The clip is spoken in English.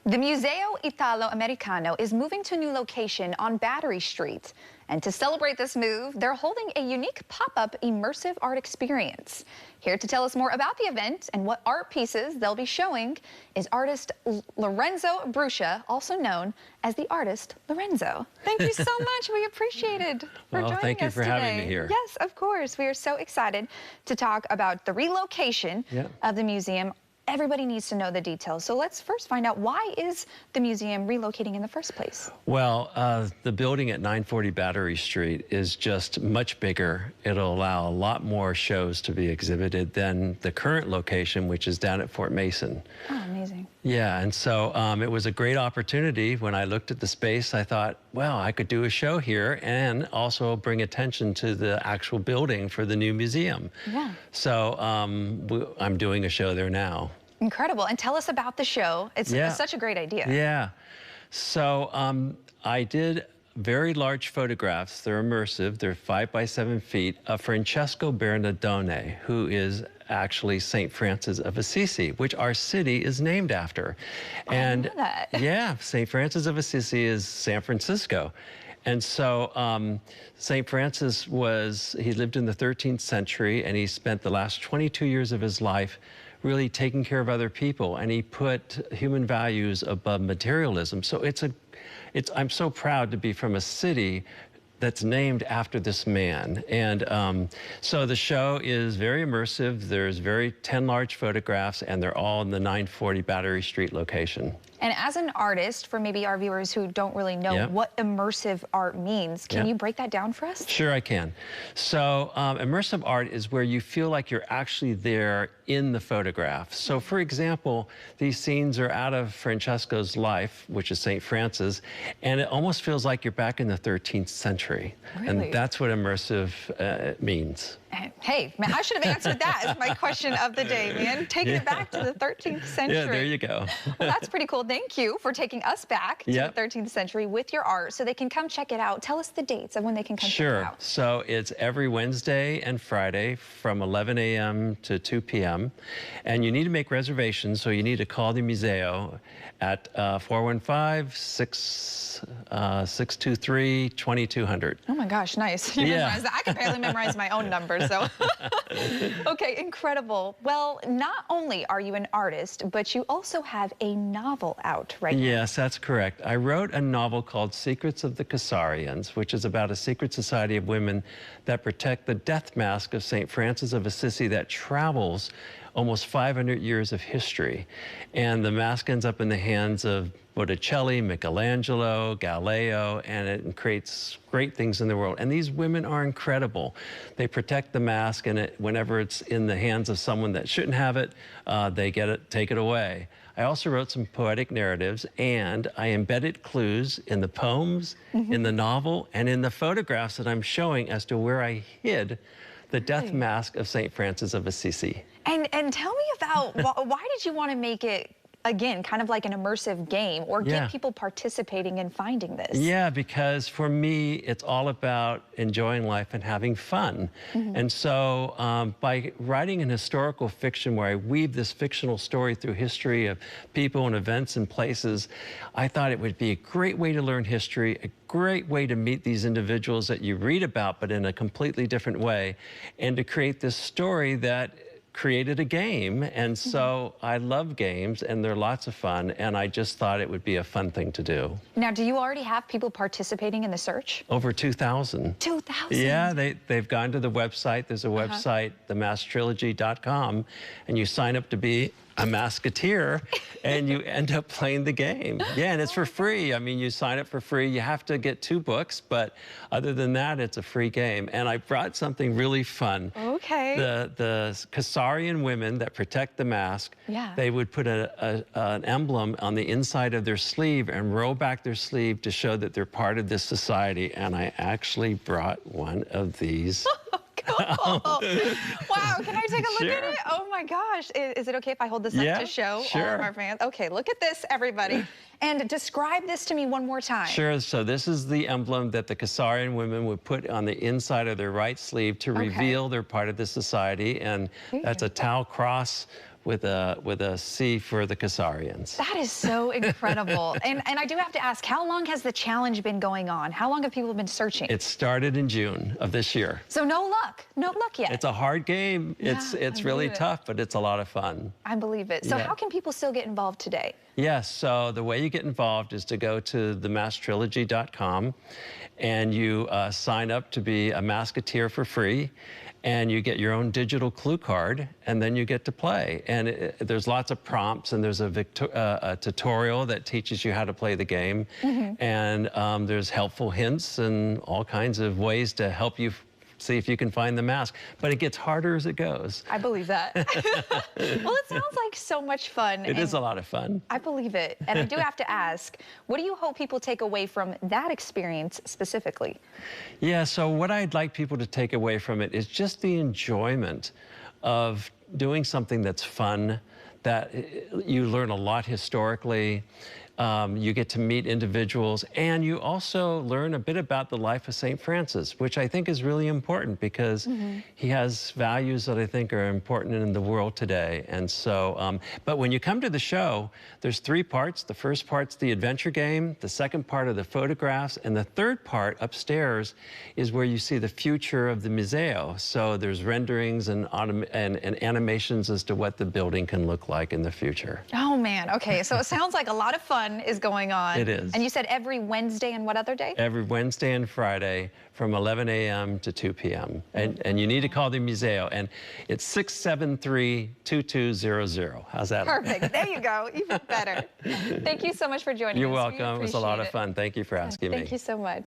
The Museo Italo Americano is moving to a new location on Battery Street. And to celebrate this move, they're holding a unique pop-up immersive art experience. Here to tell us more about the event and what art pieces they'll be showing is artist Lorenzo Bruscia, also known as the Artist Lorenzo. Thank you so much. We appreciate it for joining us thank you for today. having me here. Yes, of course. We are so excited to talk about the relocation of the museum. Everybody needs to know the details. So let's first find out, why is the museum relocating in the first place? Well, the building at 940 Battery Street is just much bigger. It'll allow a lot more shows to be exhibited than the current location, which is down at Fort Mason. Oh, amazing. Yeah, and so it was a great opportunity. When I looked at the space, I thought, well, I could do a show here and also bring attention to the actual building for the new museum. Yeah. So I'm doing a show there now. Incredible. And tell us about the show. It's such a great idea. Yeah. So I did very large photographs. They're immersive. They're 5 by 7 feet of Francesco Bernardone, who is actually St. Francis of Assisi, which our city is named after. And I know that. Yeah, St. Francis of Assisi is San Francisco. And so St. Francis he lived in the 13th century, and he spent the last 22 years of his life really taking care of other people, and he put human values above materialism. So I'm so proud to be from a city that's named after this man. And so the show is very immersive. There's 10 large photographs, and they're all in the 940 Battery Street location. And as an artist, for maybe our viewers who don't really know what immersive art means, can you break that down for us? Sure, I can. So immersive art is where you feel like you're actually there in the photograph. So for example, these scenes are out of Francesco's life, which is St. Francis, and it almost feels like you're back in the 13th century. Really? And that's what immersive means. Hey, man, I should have answered that as my question of the day, man. Taking it back to the 13th century. Yeah, there you go. Well, that's pretty cool. Thank you for taking us back to the 13th century with your art so they can come check it out. Tell us the dates of when they can come check it out. Sure. So it's every Wednesday and Friday from 11 a.m. to 2 p.m. And you need to make reservations, so you need to call the Museo at 415-623-2200. Oh my gosh, nice. You memorized that. I can barely memorize my own numbers, so. Okay, incredible. Well, not only are you an artist, but you also have a novel out right now. Yes, that's correct. I wrote a novel called Secrets of the Cassarians, which is about a secret society of women that protect the death mask of St. Francis of Assisi that travels almost 500 years of history. And the mask ends up in the hands of Botticelli, Michelangelo, Galileo, and it creates great things in the world. And these women are incredible. They protect the mask, and whenever it's in the hands of someone that shouldn't have it, they take it away. I also wrote some poetic narratives, and I embedded clues in the poems, in the novel, and in the photographs that I'm showing as to where I hid the death mask of St. Francis of Assisi. And tell me about, why did you want to make it, again, kind of like an immersive game, or get people participating in finding this? Yeah, because for me, it's all about enjoying life and having fun. And so by writing an historical fiction where I weave this fictional story through history of people and events and places, I thought it would be a great way to learn history, a great way to meet these individuals that you read about, but in a completely different way, and to create this story that created a game. And so I love games, and they're lots of fun, and I just thought it would be a fun thing to do. Now, do you already have people participating in the search? Over 2,000. 2,000? Yeah, they've gone to the website. There's a website, themasktrilogy.com, and you sign up to be a Masketeer, and you end up playing the game. Yeah, and it's for free. I mean, you sign up for free. You have to get 2 books, but other than that, it's a free game. And I brought something really fun. Okay. The Cassarian women that protect the mask, they would put an emblem on the inside of their sleeve and roll back their sleeve to show that they're part of this society. And I actually brought one of these. Wow, can I take a look at it? Oh my gosh. Is it okay if I hold this up to show all of our fans? Okay, look at this, everybody. And describe this to me one more time. Sure. So this is the emblem that the Cassarian women would put on the inside of their right sleeve to reveal they're part of the society. And that's a tau cross with a C for the Kasarians. That is so incredible. And I do have to ask, how long has the challenge been going on? How long have people been searching? It started in June of this year. So no luck yet. It's a hard game. Yeah, it's really tough, but it's a lot of fun. I believe it. So Yeah. how can people still get involved today? Yes, so the way you get involved is to go to themasktrilogy.com and you sign up to be a Masketeer for free, and you get your own digital clue card, and then you get to play. And there's lots of prompts, and there's a tutorial that teaches you how to play the game. And there's helpful hints and all kinds of ways to help you see if you can find the mask. But it gets harder as it goes. I believe that. Well, it sounds like so much fun. It is a lot of fun. I believe it. And I do have to ask, what do you hope people take away from that experience specifically? Yeah, so what I'd like people to take away from it is just the enjoyment of doing something that's fun, that you learn a lot historically. You get to meet individuals, and you also learn a bit about the life of St. Francis, which I think is really important because he has values that I think are important in the world today. And so, but when you come to the show, there's 3 parts. The first part's the adventure game, the second part are the photographs, and the third part upstairs is where you see the future of the Museo. So there's renderings and animations as to what the building can look like in the future. Oh man, okay, so it sounds like a lot of fun is going on. It is. And you said every Wednesday and what other day? Every Wednesday and Friday from 11 a.m. to 2 p.m. And you need to call the Museo, and it's 673-2200. How's that? Perfect. There you go. Even better. Thank you so much for joining us. You're We welcome. It was a lot of appreciate fun. Thank you for asking me. Thank you so much.